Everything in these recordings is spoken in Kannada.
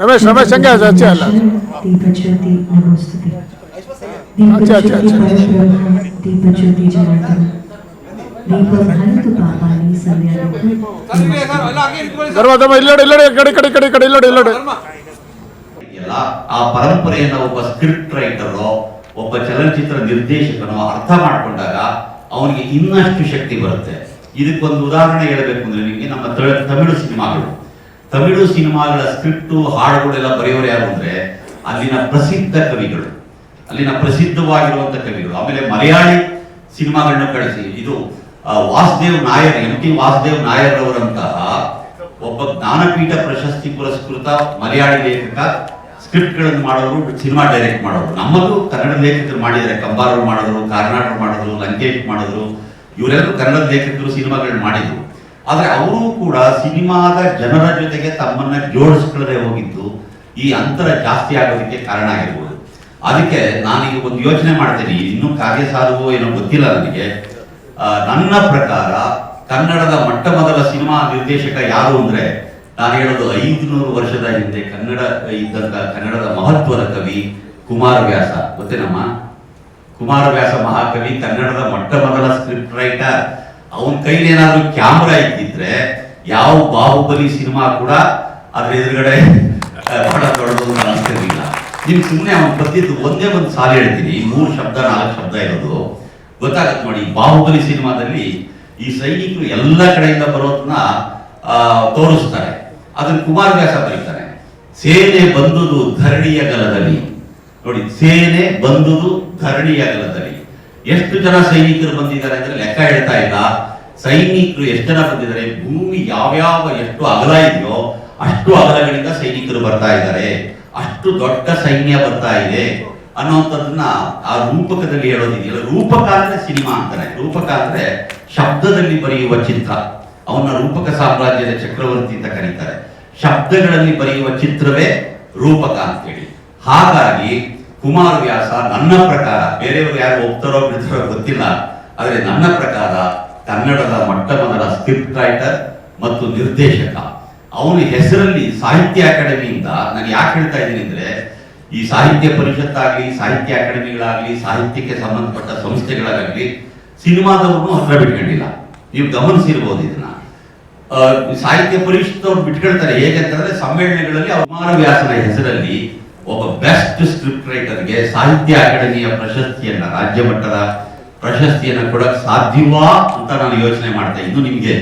रमेश रमेश संगे अच्छे अल्लाह दीपज्योति नमोस्तुते अच्छा अच्छा अच्छा दीपज्योति जनार्दन दीपं हरतु पापानि संध्यादीपं धर्म धर्म इल्लोड कड़े इल्लोड ಎಲ್ಲ ಆ ಪರಂಪರೆಯನ್ನ ಒಬ್ಬ ಸ್ಕ್ರಿಪ್ಟ್ ರೈಟರು ಒಬ್ಬ ಚಲನಚಿತ್ರ ನಿರ್ದೇಶಕನು ಅರ್ಥ ಮಾಡಿಕೊಂಡಾಗ ಅವನಿಗೆ ಇನ್ನಷ್ಟು ಶಕ್ತಿ ಬರುತ್ತೆ. ಇದಕ್ಕೊಂದು ಉದಾಹರಣೆ ಹೇಳಬೇಕು ಅಂದ್ರೆ ನಿಮಗೆ ನಮ್ಮ ತಮಿಳು ಸಿನಿಮಾಗಳ ಸ್ಕ್ರಿಪ್ಟು ಹಾಡುಗಳೆಲ್ಲ ಬರೆಯೋರು ಯಾರು ಅಂದ್ರೆ ಅಲ್ಲಿನ ಪ್ರಸಿದ್ಧ ಕವಿಗಳು, ಅಲ್ಲಿನ ಪ್ರಸಿದ್ಧವಾಗಿರುವಂತ ಕವಿಗಳು. ಆಮೇಲೆ ಮಲಯಾಳಿ ಸಿನಿಮಾಗಳನ್ನು ಕಳಿಸಿ ಇದು ವಾಸುದೇವ್ ನಾಯರ್, MT ವಾಸುದೇವ್ ನಾಯರ್ ಅವರಂತಹ ಒಬ್ಬ ಜ್ಞಾನಪೀಠ ಪ್ರಶಸ್ತಿ ಪುರಸ್ಕೃತ ಮಲಯಾಳಿ ಲೇಖಕ ಸ್ಕ್ರಿಪ್ಟ್ಗಳನ್ನು ಮಾಡೋರು, ಸಿನಿಮಾ ಡೈರೆಕ್ಟ್ ಮಾಡೋರು. ನಮ್ಮಲ್ಲೂ ಕನ್ನಡ ಲೇಖಕರು ಮಾಡಿದ್ದಾರೆ. ಕಂಬಾರರು ಮಾಡಿದ್ರು, ಕಾರ್ನಾಟರು ಮಾಡಿದ್ರು, ಲಂಕೇಶ್ ಮಾಡಿದ್ರು. ಇವರೆಲ್ಲರೂ ಕನ್ನಡ ಲೇಖಕರು ಸಿನಿಮಾಗಳನ್ನ ಮಾಡಿದ್ರು. ಆದ್ರೆ ಅವರು ಕೂಡ ಸಿನಿಮಾದ ಜನರ ಜೊತೆಗೆ ತಮ್ಮನ್ನ ಜೋಡಿಸ್ಕೊಳ್ಳದೆ ಹೋಗಿದ್ದು ಈ ಅಂತರ ಜಾಸ್ತಿ ಆಗೋದಕ್ಕೆ ಕಾರಣ ಆಗಿರ್ಬೋದು. ಅದಕ್ಕೆ ನಾನೀಗ ಒಂದು ಯೋಚನೆ ಮಾಡ್ತೀನಿ, ಇನ್ನೂ ಕಾರ್ಯ ಸಾಧುವೋ ಏನೋ ಗೊತ್ತಿಲ್ಲ ನನಗೆ. ನನ್ನ ಪ್ರಕಾರ ಕನ್ನಡದ ಮೊಟ್ಟ ಮೊದಲ ಸಿನಿಮಾ ನಿರ್ದೇಶಕ ಯಾರು ಅಂದ್ರೆ ನಾನು ಹೇಳೋದು 500 ವರ್ಷದ ಹಿಂದೆ ಕನ್ನಡದ ಮಹತ್ವದ ಕವಿ ಕುಮಾರವ್ಯಾಸ. ಗೊತ್ತೇನಮ್ಮ? ಕುಮಾರವ್ಯಾಸ ಮಹಾಕವಿ, ಕನ್ನಡದ ಮೊಟ್ಟ ಮೊದಲ ಸ್ಕ್ರಿಪ್ಟ್ ರೈಟರ್. ಅವನ ಕೈಲಿ ಏನಾದ್ರು ಕ್ಯಾಮ್ರಾ ಇದ್ದಿದ್ರೆ ಯಾವ ಬಾಹುಬಲಿ ಸಿನಿಮಾ ಕೂಡ ಅದ್ರ ಎದುರುಗಡೆ ಬಹಳ ದೊಡ್ಡದು ಅನಿಸ್ತಿರ್ಲಿಲ್ಲ. ನಿಮ್ಗೆ ಸುಮ್ಮನೆ ಅವನು ಬರ್ತಿದ್ದು ಒಂದೇ ಒಂದು ಸಾಲು ಹೇಳ್ತೀನಿ, 3 ಶಬ್ದ 4 ಶಬ್ದ ಇರೋದು ಗೊತ್ತಾಗತ್ತೆ ನೋಡಿ. ಬಾಹುಬಲಿ ಸಿನಿಮಾದಲ್ಲಿ ಈ ಸೈನಿಕರು ಎಲ್ಲ ಕಡೆಯಿಂದ ಬರೋದನ್ನ ತೋರಿಸ್ತಾರೆ. ಅದನ್ನು ಕುಮಾರವ್ಯಾಸ ಬರೀತಾನೆ. ಸೇನೆ ಬಂದುದು ಧರಣಿಯ ಗಲದಲ್ಲಿ. ನೋಡಿ, ಸೇನೆ ಬಂದುದು ಧರಣಿಯ ಗಲದಲ್ಲಿ. ಎಷ್ಟು ಜನ ಸೈನಿಕರು ಬಂದಿದ್ದಾರೆ ಅಂದ್ರೆ ಲೆಕ್ಕ ಹೇಳ್ತಾ ಇಲ್ಲ. ಸೈನಿಕರು ಎಷ್ಟು ಜನ ಬಂದಿದ್ದಾರೆ, ಭೂಮಿ ಯಾವ್ಯಾವ ಎಷ್ಟು ಅಗಲ ಇದೆಯೋ ಅಷ್ಟು ಅಗಲಗಳಿಂದ ಸೈನಿಕರು ಬರ್ತಾ ಇದ್ದಾರೆ, ಅಷ್ಟು ದೊಡ್ಡ ಸೈನ್ಯ ಬರ್ತಾ ಇದೆ ಅನ್ನೋಂಥದ್ದನ್ನ ಆ ರೂಪಕದಲ್ಲಿ ಹೇಳೋದಿದೆಯಲ್ಲ. ರೂಪಕ ಅಂದ್ರೆ ಸಿನಿಮಾ ಅಂತಾನೆ. ರೂಪಕ ಅಂದ್ರೆ ಶಬ್ದದಲ್ಲಿ ಬರೆಯುವ ಚಿತ್ರ. ಅವನ ರೂಪಕ ಸಾಮ್ರಾಜ್ಯದ ಚಕ್ರವರ್ತಿ ಅಂತ ಕರೀತಾರೆ. ಶಬ್ದಗಳಲ್ಲಿ ಬರೆಯುವ ಚಿತ್ರವೇ ರೂಪಕ ಅಂತೇಳಿ. ಹಾಗಾಗಿ ಕುಮಾರವ್ಯಾಸ ನನ್ನ ಪ್ರಕಾರ, ಬೇರೆಯವರು ಯಾರು ಒಪ್ತಾರೋ ಬಿಡ್ತಾರೋ ಗೊತ್ತಿಲ್ಲ, ಆದರೆ ನನ್ನ ಪ್ರಕಾರ ಕನ್ನಡದ ಮೊಟ್ಟ ಮೊದಲ ಸ್ಕ್ರಿಪ್ಟ್ ರೈಟರ್ ಮತ್ತು ನಿರ್ದೇಶಕ. ಅವನ ಹೆಸರಲ್ಲಿ ಸಾಹಿತ್ಯ ಅಕಾಡೆಮಿಯಿಂದ, ನಾನು ಯಾಕೆ ಹೇಳ್ತಾ ಇದ್ದೀನಿ ಅಂದ್ರೆ ಈ ಸಾಹಿತ್ಯ ಪರಿಷತ್ತಾಗ್ಲಿ, ಸಾಹಿತ್ಯ ಅಕಾಡೆಮಿಗಳಾಗ್ಲಿ, ಸಾಹಿತ್ಯಕ್ಕೆ ಸಂಬಂಧಪಟ್ಟ ಸಂಸ್ಥೆಗಳಾಗಲಿ ಸಿನಿಮಾದವ್ರನ್ನು ಹತ್ರ ಬಿಟ್ಕೊಂಡಿಲ್ಲ. ನೀವು ಗಮನಿಸಿರ್ಬೋದು ಇದನ್ನ. ಸಾಹಿತ್ಯ ಪರಿಷತ್ ಅವ್ರು ಬಿಟ್ಕೊಳ್ತಾರೆ. ಹೇಗಂತಂದ್ರೆ ಸಮ್ಮೇಳನಗಳಲ್ಲಿ ಕುಮಾರವ್ಯಾಸನ ಹೆಸರಲ್ಲಿ ಒಬ್ಬ ಬೆಸ್ಟ್ ಸ್ಕ್ರಿಪ್ಟ್ ರೈಟರ್ಗೆ ಸಾಹಿತ್ಯ ಅಕಾಡೆಮಿಯ ಪ್ರಶಸ್ತಿಯನ್ನ, ರಾಜ್ಯ ಮಟ್ಟದ ಪ್ರಶಸ್ತಿಯನ್ನ ಕೊಡಕ್ ಸಾಧ್ಯವಾ ಅಂತ ನಾನು ಯೋಚನೆ ಮಾಡ್ತಾ. ಇನ್ನು ನಿಮ್ಗೆ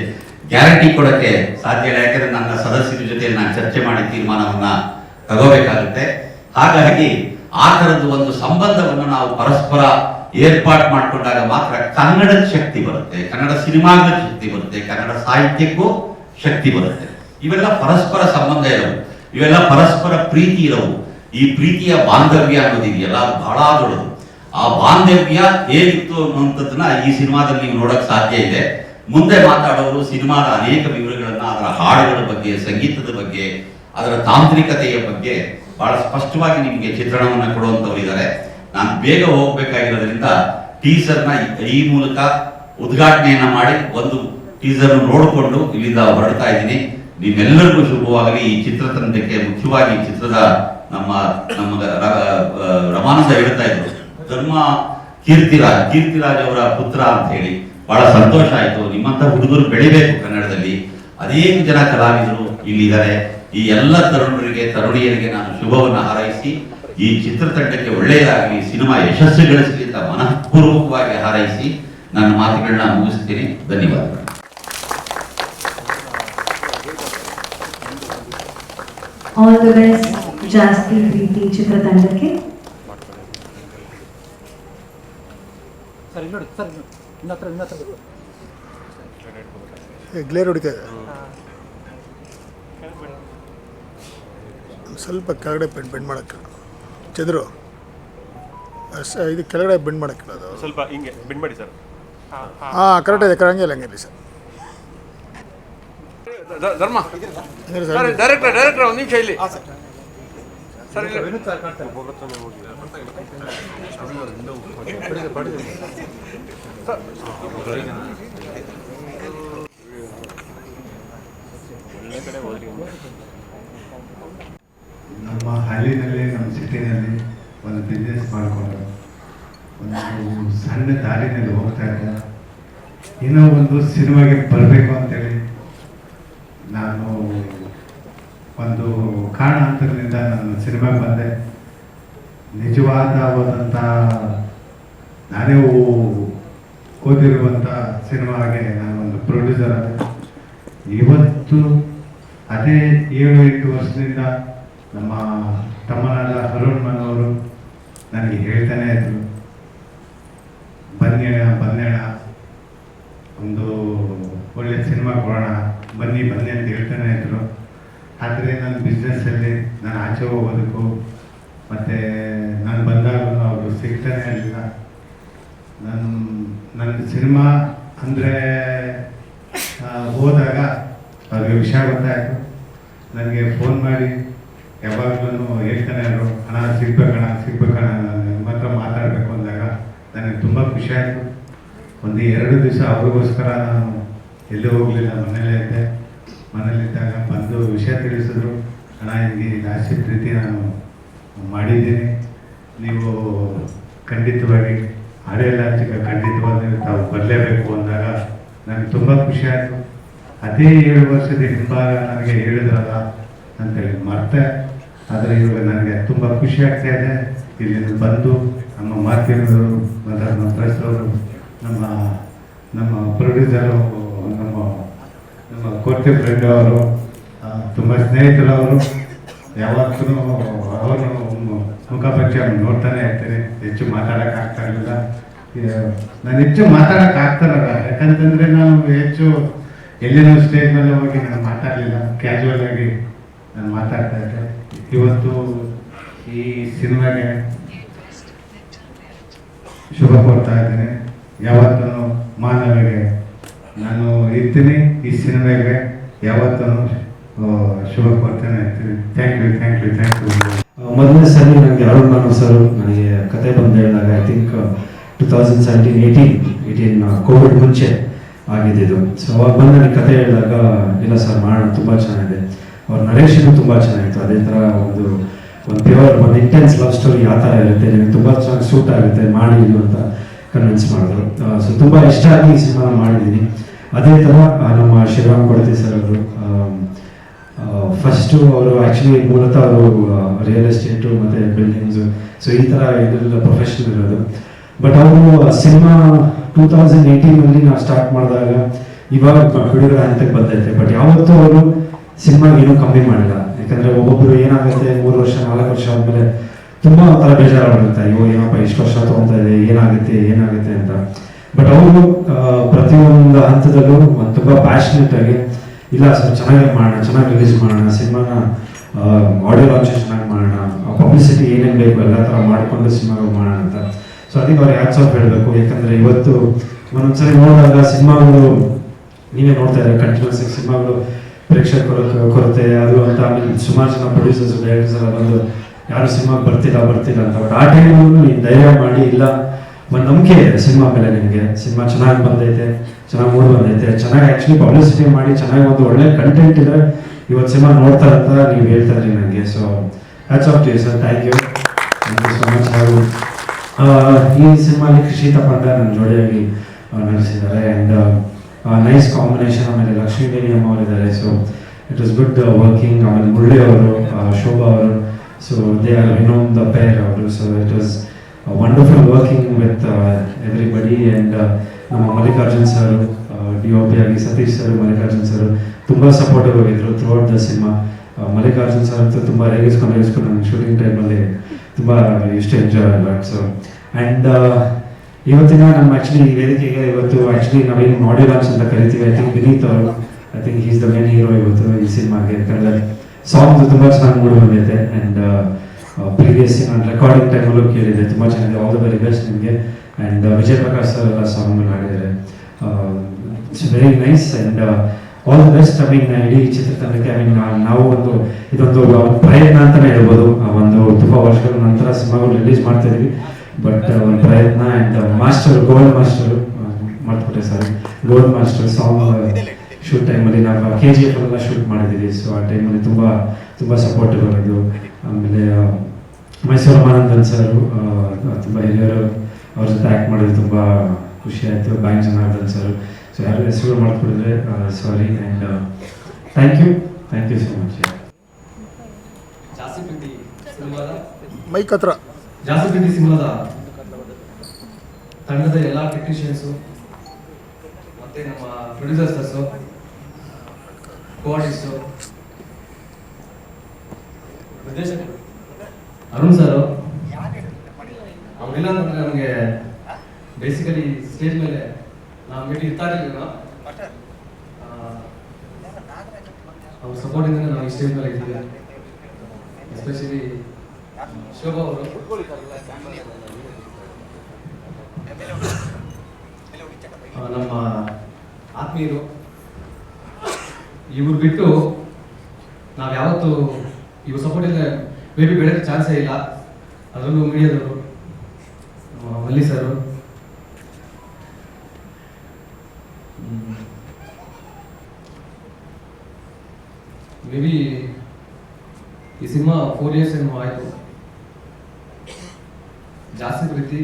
ಗ್ಯಾರಂಟಿ ಕೊಡಕ್ಕೆ ಸಾಧ್ಯ ಇಲ್ಲ, ಯಾಕಂದ್ರೆ ನನ್ನ ಸದಸ್ಯರ ಜೊತೆ ನಾನು ಚರ್ಚೆ ಮಾಡಿ ತೀರ್ಮಾನವನ್ನ ತಗೋಬೇಕಾಗುತ್ತೆ. ಹಾಗಾಗಿ ಆ ತರದ್ದು ಒಂದು ಸಂಬಂಧವನ್ನು ನಾವು ಪರಸ್ಪರ ಏರ್ಪಾಟ್ ಮಾಡಿಕೊಂಡಾಗ ಮಾತ್ರ ಕನ್ನಡದ ಶಕ್ತಿ ಬರುತ್ತೆ, ಕನ್ನಡ ಸಿನಿಮಾಗಳ ಶಕ್ತಿ ಬರುತ್ತೆ, ಕನ್ನಡ ಸಾಹಿತ್ಯಕ್ಕೂ ಶಕ್ತಿ ಬರುತ್ತೆ. ಇವೆಲ್ಲ ಪರಸ್ಪರ ಸಂಬಂಧ ಇರವು, ಇವೆಲ್ಲ ಪರಸ್ಪರ ಪ್ರೀತಿ ಇರವು. ಈ ಪ್ರೀತಿಯ ಬಾಂಧವ್ಯ ಅನ್ನೋದಿದೆಯಲ್ಲ, ಅದು ಬಹಳ ದೊಡ್ಡದು. ಆ ಬಾಂಧವ್ಯ ಹೇಗಿತ್ತು ಅನ್ನುವಂಥದ್ದನ್ನ ಈ ಸಿನಿಮಾದಲ್ಲಿ ನೀವು ನೋಡಕ್ ಸಾಧ್ಯ ಇದೆ. ಮುಂದೆ ಮಾತಾಡೋರು ಸಿನಿಮಾದ ಅನೇಕ ವಿವರಗಳನ್ನ, ಅದರ ಹಾಡುಗಳ ಬಗ್ಗೆ, ಸಂಗೀತದ ಬಗ್ಗೆ, ಅದರ ತಾಂತ್ರಿಕತೆಯ ಬಗ್ಗೆ ಬಹಳ ಸ್ಪಷ್ಟವಾಗಿ ನಿಮಗೆ ಚಿತ್ರಣವನ್ನ ಕೊಡುವಂತವ್ರು ಇದ್ದಾರೆ. ನಾನು ಬೇಗ ಹೋಗ್ಬೇಕಾಗಿರೋದ್ರಿಂದ ಟೀಸರ್ನ ಈ ಮೂಲಕ ಉದ್ಘಾಟನೆಯನ್ನ ಮಾಡಿ ಒಂದು ಟೀಸರ್ ನೋಡಿಕೊಂಡು ಇಲ್ಲಿಂದ ಹೊರಡ್ತಾ ಇದ್ದೀನಿ. ನಿಮ್ಮೆಲ್ಲರಿಗೂ ಶುಭವಾಗಲಿ. ಈ ಚಿತ್ರತಂಡಕ್ಕೆ, ಮುಖ್ಯವಾಗಿ ಈ ಚಿತ್ರದ ನಮ್ಮ ರಮಾನಂದ ಹೇಳ್ತಾ ಇದ್ರು, ಧರ್ಮ ಕೀರ್ತಿರಾಜ್ ಅವರ ಪುತ್ರ ಅಂತ ಹೇಳಿ. ಬಹಳ ಸಂತೋಷ ಆಯ್ತು. ನಿಮ್ಮಂತ ಹುಡುಗರು ಬೆಳಿಬೇಕು ಕನ್ನಡದಲ್ಲಿ. ಅನೇಕ ಜನ ಕಲಾವಿದರು ಇಲ್ಲಿದ್ದಾರೆ. ಈ ಎಲ್ಲ ತರುಣರಿಗೆ, ತರುಣಿಯರಿಗೆ ನಾನು ಶುಭವನ್ನು ಹಾರೈಸಿ ಈ ಚಿತ್ರತಂಡಕ್ಕೆ ಒಳ್ಳೆಯದಾಗಲಿ, ಸಿನಿಮಾ ಯಶಸ್ಸು ಗಳಿಸಲಿ ಅಂತ ಮನಃಪೂರ್ವಕವಾಗಿ ಹಾರೈಸಿ ನನ್ನ ಮಾತುಗಳನ್ನ ಮುಗಿಸ್ತೀನಿ. ಧನ್ಯವಾದಗಳು. ಆಲ್ ದಿ ಬೆಸ್ಟ್ ಜಾಸ್ತಿ ಪ್ರೀತಿ ಚಿತ್ರತಂಡಕ್ಕೆ. ಗ್ಲೇರ್ ಹೊಡಿತಾ ಇದೆ. ಸ್ವಲ್ಪ ಕೆಳಗಡೆ ಬೆಂಡ್ ಮಾಡಕ್ಕೆ ಚಂದ್ರು, ಇದು ಕೆಳಗಡೆ ಬೆಂಡ್ ಮಾಡಕ್ಕಿಲ್ಲ, ಅದು ಸ್ವಲ್ಪ ಹಿಂಗೆ ಬೆಂಡ್ ಮಾಡಿ ಸರ್. ಹಾಂ ಕರೆಕ್ಟ್ ಇದೆ, ಹಂಗೆ ಹಂಗಿರಲಿ ಸರ್. ಧರ್ಮ ಡೈರೆಕ್ಟರ್ ಒಂದು ನಿಮಿಷ ಇಲ್ಲಿ ಸರ್. ಒಳ್ಳೆ ಕಡೆ ಹೋದ್ರಿ. ಹಳ್ಳಿನಲ್ಲಿ ನಮ್ಮ ಸಿಟಿನಲ್ಲಿ ಒಂದು ಬಿಸ್ನೆಸ್ ಮಾಡಿಕೊಂಡು ಒಂದು ಸಣ್ಣ ದಾರಿನಲ್ಲಿ ಹೋಗ್ತಾ ಇದ್ದೆ. ಏನೋ ಒಂದು ಸಿನಿಮಾಗೆ ಬರಬೇಕು ಅಂತೇಳಿ ನಾನು ಒಂದು ಕಾರಣಾಂತರದಿಂದ ನಾನು ಸಿನಿಮಾಗೆ ಬಂದೆ. ನಿಜವಾದಂಥ ನಾನೇ ಓದಿರುವಂಥ ಸಿನಿಮಾಗೆ ನಾನು ಒಂದು ಪ್ರೊಡ್ಯೂಸರ್ ಆದೆ. ಇವತ್ತು ಅದೇ 7-8 ವರ್ಷದಿಂದ ನಮ್ಮ ತಮ್ಮನಾದ ಅರುಣ್ ಮನೋರು ನನಗೆ ಹೇಳ್ತಾನೆ ಇದ್ರು, ಬನ್ನಿ ಅಣ್ಣ ಒಂದು ಒಳ್ಳೆ ಸಿನಿಮಾ ಕೊಡೋಣ, ಬನ್ನಿ ಅಂತ ಹೇಳ್ತಾನೆ ಇದ್ರು. ಆದರೆ ನನ್ನ ಬಿಸ್ನೆಸ್ಸಲ್ಲಿ ನಾನು ಆಚೆ ಹೋಗೋದಕ್ಕೂ ಮತ್ತು ನಾನು ಬಂದಾಗ ಅವರು ಸಿಗ್ತಾನೆ ಇರಲಿಲ್ಲ. ನನ್ನ ಸಿನಿಮಾ ಅಂದರೆ ಹೋದಾಗ ಅವ್ರಿಗೆ ವಿಷಯ ಗೊತ್ತಾಯಿತು. ನನಗೆ ಫೋನ್ ಮಾಡಿ ಯಾವಾಗಲೂ ಹೇಳ್ತಾನೆ ಇದ್ರು, ಹಣ ಸಿಗ್ಬೇಕಣ್ಣ ನಿಮ್ಮ ಹತ್ರ ಮಾತಾಡಬೇಕು ಅಂದಾಗ ನನಗೆ ತುಂಬ ಖುಷಿ ಆಯಿತು. ಒಂದು 2 ದಿವಸ ಅವ್ರಿಗೋಸ್ಕರ ನಾನು ಎಲ್ಲೂ ಹೋಗಲಿಲ್ಲ, ಮನೇಲೇ ಇದ್ದೆ. ಮನೇಲಿದ್ದಾಗ ಬಂದು ವಿಷಯ ತಿಳಿಸಿದ್ರು, ಹಣ ಹಿಂಗೆ ಜಾಸ್ತಿ ರೀತಿ ನಾನು ಮಾಡಿದ್ದೀನಿ, ನೀವು ಖಂಡಿತವಾಗಿ ಆಡಿಯೋ ಲಾಂಚಿಗೆ ಖಂಡಿತವಾಗಿ ತಾವು ಬರಲೇಬೇಕು ಅಂದಾಗ ನನಗೆ ತುಂಬ ಖುಷಿ ಆಯಿತು. ಅದೇ 7 ವರ್ಷದ ಹಿಂಭಾಗ ನನಗೆ ಹೇಳಿದ್ರಲ್ಲ ಅಂತೇಳಿ ಮರ್ತೆ. ಆದರೆ ಇವಾಗ ನನಗೆ ತುಂಬ ಖುಷಿ ಆಗ್ತಾ ಇದೆ. ಇಲ್ಲಿ ಬಂದು ನಮ್ಮ ಮಾಧ್ಯಮದವರು ಮತ್ತು ನಮ್ಮ ಪ್ರೆಸ್ನವರು, ನಮ್ಮ ಪ್ರೊಡ್ಯೂಸರು, ನಮ್ಮ ಕೋಟೆ ಫ್ರೆಂಡ್ ಅವರು, ತುಂಬ ಸ್ನೇಹಿತರವರು, ಯಾವತ್ತೂ ಅವರು ಮುಖಪರಿಚಯ ನೋಡ್ತಾನೆ ಇರ್ತೀನಿ. ಹೆಚ್ಚು ಮಾತಾಡೋಕ್ಕಾಗ್ತಾ ಇರಲಿಲ್ಲ. ನಾನು ಹೆಚ್ಚು ಮಾತಾಡೋಕ್ಕಾಗ್ತಾರಲ್ಲ, ಯಾಕಂತಂದರೆ ನಾನು ಹೆಚ್ಚು ಎಲ್ಲೇನೋ ಸ್ಟೇಜ್ ಮೇಲೆ ಹೋಗಿ ನಾನು ಮಾತಾಡಲಿಲ್ಲ, ಕ್ಯಾಶುವಲ್ ಆಗಿ ನಾನು ಮಾತಾಡ್ತಾ ಇದ್ದೆ. ಇವತ್ತು ಈ ಸಿನಿಮಾಗೆ ಶುಭ ಕೋರ್ತಾ ಇದ್ದೀನಿ. ಯಾವತ್ತೂ ಮಾನವಿಗೆ ನಾನು ಇರ್ತೀನಿ, ಈ ಸಿನಿಮಾಗೆ ಯಾವತ್ತೂ ಶುಭ ಕೋರ್ತೇನೆ ಇರ್ತೀನಿ. Thank you. ಮೊದಲನೇ ಸರಿ ನನಗೆ ಅರುಣ್ ಮನೋಹರ್ ಸರ್ ನನಗೆ ಕತೆ ಬಂದು ಹೇಳಿದಾಗ, ಐ ಥಿಂಕ್ 2017-18 ಕೋವಿಡ್ ಮುಂಚೆ ಆಗಿದ್ದು. ಸೊ ಅವಾಗ ಬಂದು ನನಗೆ ಕತೆ ಹೇಳಿದಾಗ, ಇಲ್ಲ ಸರ್ ಮಾಡೋಣ, ತುಂಬ ಚೆನ್ನಾಗಿದೆ. ಅವ್ರ ನರೇಶನ್ ತುಂಬ ಚೆನ್ನಾಗಿತ್ತು. ಅದೇ ಥರ ಒಂದು ಪ್ಯೂರ್ ಒಂದು ಇಂಟೆನ್ಸ್ ಲವ್ ಸ್ಟೋರಿ ಯಾವ ಥರ ಇರುತ್ತೆ, ನಿಮಗೆ ತುಂಬ ಚೆನ್ನಾಗಿ ಸೂಟ್ ಆಗುತ್ತೆ, ಮಾಡಿದ್ದು ಅಂತ ಕನ್ವಿನ್ಸ್ ಮಾಡಿದ್ರು. ಸೊ ತುಂಬ ಇಷ್ಟ ಆಗಿ ಈ ಸಿನಿಮಾ ಮಾಡಿದ್ದೀನಿ. ಅದೇ ಥರ ನಮ್ಮ ಶ್ರೀರಾಮ್ ಕೊಡತಿ ಸರ್ ಅವರು ಫಸ್ಟು ಅವರು ಆ್ಯಕ್ಚುಲಿ ಮೂಲತಃ ಅವರು ರಿಯಲ್ ಎಸ್ಟೇಟು ಮತ್ತು ಬಿಲ್ಡಿಂಗ್ಸು, ಸೊ ಈ ಥರ ಇದೆಲ್ಲ ಪ್ರೊಫೆಷನಲ್ ಇರೋದು. ಬಟ್ ಅವರು ಸಿನಿಮಾ 2018 ನಾವು ಸ್ಟಾರ್ಟ್ ಮಾಡಿದಾಗ ಇವಾಗ ಬಿಡುಗಡೆ ಹಂತಕ್ಕೆ ಬಂದೈತೆ. ಬಟ್ ಯಾವತ್ತೂ ಅವರು ಸಿನಿಮಾಗೆ ಏನೂ ಕಮ್ಮಿ ಮಾಡಿಲ್ಲ. ಯಾಕಂದರೆ ಒಬ್ಬೊಬ್ಬರು ಏನಾಗುತ್ತೆ 3 ವರ್ಷ 4 ವರ್ಷ ಆದಮೇಲೆ ತುಂಬ ಒಂಥರ ಬೇಜಾರಾಗಿರುತ್ತೆ, ಅಯ್ಯೋ ಏನಪ್ಪ ಇಷ್ಟು ವರ್ಷ ತೊಗೊತಾ ಇದೆ, ಏನಾಗುತ್ತೆ ಅಂತ. ಬಟ್ ಅವರು ಪ್ರತಿಯೊಂದು ಹಂತದಲ್ಲೂ ಒಂದು ತುಂಬ ಪ್ಯಾಷನೇಟ್ ಆಗಿ, ಇಲ್ಲ ಸರ್ ಚೆನ್ನಾಗಿ ಮಾಡೋಣ, ಚೆನ್ನಾಗಿ ರಿಲೀಸ್ ಮಾಡೋಣ, ಸಿನಿಮಾನ ಆಡಿಯೋ ಲಾಂಚ್ ಚೆನ್ನಾಗಿ ಮಾಡೋಣ, ಪಬ್ಲಿಸಿಟಿ ಏನೇನು ಬೇಕು ಎಲ್ಲ ಥರ ಮಾಡಿಕೊಂಡು ಸಿನಿಮಾಗಳು ಮಾಡೋಣ ಅಂತ. ಸೊ ಅದಕ್ಕೆ ಅವ್ರಿಗೆ ಹ್ಯಾಟ್ಸ್ ಆಫ್ ಹೇಳಬೇಕು. ಯಾಕಂದರೆ ಇವತ್ತು ಒಂದೊಂದ್ಸರಿ ನೋಡಿದಾಗ ಸಿನಿಮಾಗಳು ನೀವೇ ನೋಡ್ತಾ ಇದ್ದಾರೆ, ಕಂಟಿನ್ಯೂಸ್ ಸಿನಿಮಾಗಳು ಪ್ರೇಕ್ಷಕರ ಕೊರತೆ ಅದು ಅಂತ. ಆಮೇಲೆ ಸುಮಾರು ಜನ ಪ್ರೊಡ್ಯೂಸರ್ಸ್ ಡೈರೆಕ್ಟರ್ಸ್ ಎಲ್ಲ ಬಂದು ಯಾರು ಸಿನಿಮಾಗೆ ಬರ್ತಿಲ್ಲ ಅಂತ. ಬಟ್ ಆ ಟೈಮಲ್ಲೂ ನೀವು ಧೈರ್ಯ ಮಾಡಿ, ಇಲ್ಲ ಒಂದು ನಂಬಿಕೆ ಇದೆ ಸಿನಿಮಾ ಮೇಲೆ, ನಿಮಗೆ ಸಿನಿಮಾ ಚೆನ್ನಾಗಿ ಬಂದೈತೆ, ಚೆನ್ನಾಗಿ ಮೂಡ್ ಬಂದೈತೆ, ಚೆನ್ನಾಗಿ ಆ್ಯಕ್ಚುಲಿ ಪಬ್ಲಿಸಿಟಿ ಮಾಡಿ ಚೆನ್ನಾಗಿ ಒಂದು ಒಳ್ಳೆ ಕಂಟೆಂಟ್ ಇದ್ರೆ ಇವತ್ತು ಸಿನಿಮಾ ನೋಡ್ತಾರಂತ ನೀವು ಹೇಳ್ತಾ ಇದ್ರಿ ನನಗೆ. So hats off to you sir, thank you so much. ಹಾಗೂ ಈ ಸಿನಿಮಾಲಿ ಕೃಷಿತ ಪಂಡ ನನ್ನ ಜೋಡಿಯಾಗಿ ನಡೆಸಿದ್ದಾರೆ. And nice combination. ಆಮೇಲೆ ಲಕ್ಷ್ಮೀದೇವಿ ಅಮ್ಮ ಅವರಿದ್ದಾರೆ. So it was good working. ಆಮೇಲೆ ಮುರಳಿ ಅವರು, ಶೋಭಾ ಅವರು, so they are renowned the pair ಅವರು. So it was wonderful working with everybody. And ನಮ್ಮ ಮಲ್ಲಿಕಾರ್ಜುನ್ ಸರ್, DOP ಆಗಿ ಸತೀಶ್ ಸರ್, ಮಲ್ಲಿಕಾರ್ಜುನ್ ಸರ್ ತುಂಬ ಸಪೋರ್ಟಿವ್ ಆಗಿದ್ರು throughout the cinema. Mallikarjun sir ಅಂತೂ ತುಂಬ ರೇಗಿಸ್ಕೊಂಡು ನನಗೆ ಶೂಟಿಂಗ್ ಟೈಮಲ್ಲಿ ತುಂಬ ಇಷ್ಟ ಎಂಜಾಯ್ ಅಲ್ಲ. ಸೊ ಆ್ಯಂಡ್ ಇವತ್ತಿನ ನಮ್ಮ ಆ್ಯಕ್ಚುಲಿ ಈ ವೇದಿಕೆಗೆ ಇವತ್ತು ಆ್ಯಕ್ಚುಲಿ ನಾವೇನು ಆಡಿಯೋ ಲಾಂಚ್ ಅಂತ ಕರಿತೀವಿ. ಐ ಥಿಂಕ್ ವಿನೀತ್ ಅವರು, I think is the main hero ಇವತ್ತು ಈ ಸಿನಿಮಾಗೆ. ಯಾಕಂದರೆ ಸಾಂಗ್ ತುಂಬ ಚೆನ್ನಾಗಿ ಮೂಡಿ ಬಂದೈತೆ. ಆ್ಯಂಡ್ ಪ್ರೀವಿಯಸ್ ನಾನು ರೆಕಾರ್ಡಿಂಗ್ ಟೈಮಲ್ಲೂ ಕೇಳಿದೆ, ತುಂಬ ಚೆನ್ನಾಗಿದೆ. ಆಲ್ ದ ವೆರಿ ಬೆಸ್ಟ್ ನಿಮಗೆ. ಆ್ಯಂಡ್ ವಿಜಯ್ ಪ್ರಕಾಶ್ ಸರ್ ಎಲ್ಲ ಸಾಂಗ್ ಹಾಡಿದ್ದಾರೆ. It's very nice and all the best. I mean ಇಡೀ ಚಿತ್ರತಂಡಕ್ಕೆ. ಐ ಮೀನ್ ನಾವು ಇದೊಂದು ಪ್ರಯತ್ನ ಅಂತಲೇ ಹೇಳ್ಬೋದು. ಒಂದು ತುಂಬ ವರ್ಷಗಳ ನಂತರ ಸಿನಿಮಾಗಳು ರಿಲೀಸ್ ಮಾಡ್ತಾ ಇದೀವಿ. ಬಟ್ ಒಂದು ಪ್ರಯತ್ನ. ಆ್ಯಂಡ್ ಮಾಸ್ಟರ್ ಗೋಲ್ಡ್ ಮಾಸ್ಟರ್ ಮಾಡ್ಬಿಟ್ಟೆ sir, gold master song shoot ಟೈಮಲ್ಲಿ ನಾವು KGF ಎಲ್ಲ ಶೂಟ್ ಮಾಡಿದ್ದೀವಿ. ಸೊ ಆ ಟೈಮಲ್ಲಿ ತುಂಬ ಸಪೋರ್ಟಿವ್ ಆಗಿದ್ದು. ಆಮೇಲೆ ಮೈಸೂರು ರಾಮಾನಂದನ್ ಸರ್ ತುಂಬ ಹಿರಿಯರು, ಅವ್ರ ಜೊತೆ ಆ್ಯಕ್ಟ್ ಮಾಡಿದ್ರೆ ತುಂಬ ಖುಷಿ ಆಯಿತು. Bank Janardhan sir. ಸೊ ಯಾರು ಹೆಸರು ಮಾಡ್ಕೊಡಿದ್ರೆ sorry. And thank you so much. Jasthi Preethi ಸಿನಿಮಾದ ಮೈಕ್ ಹತ್ರ. ಜಾಸ್ತಿ ಪ್ರೀತಿ ಸಿನಿಮಾದ ತಂಡದ ಎಲ್ಲ ಟೆಕ್ನಿಷಿಯನ್ಸು ಮತ್ತೆ ನಮ್ಮ ಪ್ರೊಡ್ಯೂಸರ್ಸು, ಕೋಆರ್ಟಿಸ್ಟು, ನಿರ್ದೇಶಕರು ಅರುಣ್ ಸರ್. ಅವರೆಲ್ಲ ಅಂದರೆ ನಮಗೆ ಬೇಸಿಕಲಿ ಸ್ಟೇಜ್ ಮೇಲೆ ನಾವು ಮೀಟಿ ಇರ್ತಾ ಇರಲಿಲ್ಲ. ಅವ್ರ ಸಪೋರ್ಟಿಂದನೇ ನಾವು ಈ ಸ್ಟೇಜ್ ಮೇಲೆ ಇದ್ದೀವಿ. ಎಸ್ಪೆಷಲಿ ಶೋಭಾ ಅವರು, ನಮ್ಮ ಆತ್ಮೀಯರು. ಇವ್ರು ಬಿಟ್ಟು ನಾವು ಯಾವತ್ತು ಇವ್ರ ಸಪೋರ್ಟ್ ಇಲ್ಲ ಮೇ ಬಿ ಬೆಳೆಯೋಕ್ಕೆ ಚಾನ್ಸೇ ಇಲ್ಲ. ಅದರಲ್ಲೂ ಮೀಡಿಯಾದವರು, ಮಲ್ಲಿ ಸರು, ಮೇ ಬಿ ಈ ಸಿನಿಮಾ 4 years ಏನೋ ಆಯಿತು. Jasthi Preethi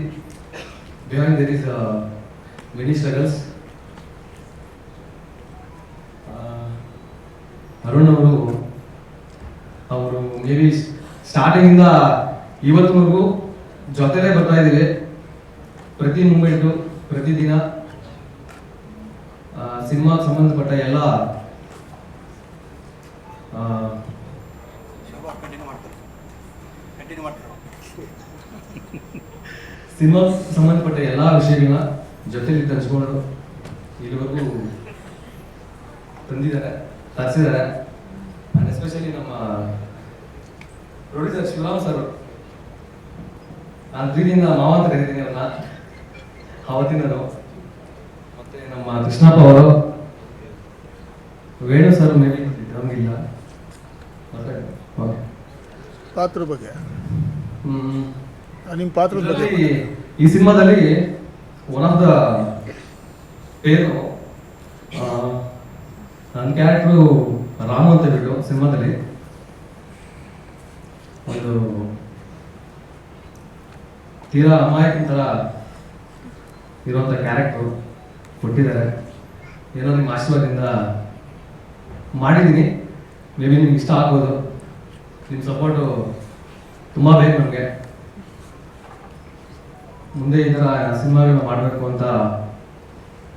behind there is many struggles. Arun ಅವರು ಮೇ ಬಿ ಸ್ಟಾರ್ಟಿಂಗಿಂದ ಇವತ್ತಿನವರೆಗೂ ಜೊತೆಲೇ ಬರ್ತಾ ಇದ್ದೀವಿ. ಪ್ರತಿ ಮೂಮೆಂಟು, ಪ್ರತಿದಿನ ಸಿನಿಮಾಗೆ ಸಂಬಂಧಪಟ್ಟ ಎಲ್ಲ ಸಿನಿಮಾ ಸಂಬಂಧಪಟ್ಟ ಎಲ್ಲ ವಿಷಯಗಳನ್ನ ಜೊತೆಲಿ ತರಿಸ್ಕೊಂಡು ಇಲ್ಲಿವರೆಗೂ ತಂದಿದ್ದಾರೆ, ತರಿಸಿದ್ದಾರೆ. ಆ್ಯಂಡ್ ಎಸ್ಪೆಷಲಿ ನಮ್ಮ ಪ್ರೊಡ್ಯೂಸರ್ ಶಿವರಾಮ್ ಸರ್, ನಾನು ಪ್ರೀತಿಯಿಂದ ಮಾವ ಅಂತ ಕರಿತೀನಿ ಅವ್ರನ್ನ, ಅವತ್ತಿನರು. ಮತ್ತೆ ನಮ್ಮ ಕೃಷ್ಣಪ್ಪ ಅವರು, ವೇಣು ಸರ್ ಮೇ ಬಿ ನಮಗಿಲ್ಲ. ಮತ್ತೆ ಓಕೆ, ಪಾತ್ರ ಬಗ್ಗೆ ನಿಮ್ಮ ಪಾತ್ರದ ಬಗ್ಗೆ ಈ ಸಿನಿಮಾದಲ್ಲಿ ಒನ್ ಆಫ್ ದ ಪೇರು ನನ್ನ ಕ್ಯಾರೆಕ್ಟ್ರು ರಾಮು ಅಂತ ಬಿಟ್ಟು ಸಿನಿಮಾದಲ್ಲಿ ಒಂದು ತೀರಾ ಅಮಾಯಕನ ಥರ ಇರುವಂಥ ಕ್ಯಾರೆಕ್ಟ್ರು ಕೊಟ್ಟಿದ್ದಾರೆ. ಏನೋ ನಿಮ್ಮ ಆಶೀರ್ವಾದದಿಂದ ಮಾಡಿದ್ದೀನಿ. ಮೇ ಬಿ ನಿಮ್ಗೆ ಇಷ್ಟ ಆಗ್ಬೋದು. ನಿಮ್ಮ ಸಪೋರ್ಟು ತುಂಬ ಬೇಕು ನಮಗೆ. ಮುಂದೆ ಈ ಥರ ಸಿನಿಮಾಗಳನ್ನ ಮಾಡಬೇಕು ಅಂತ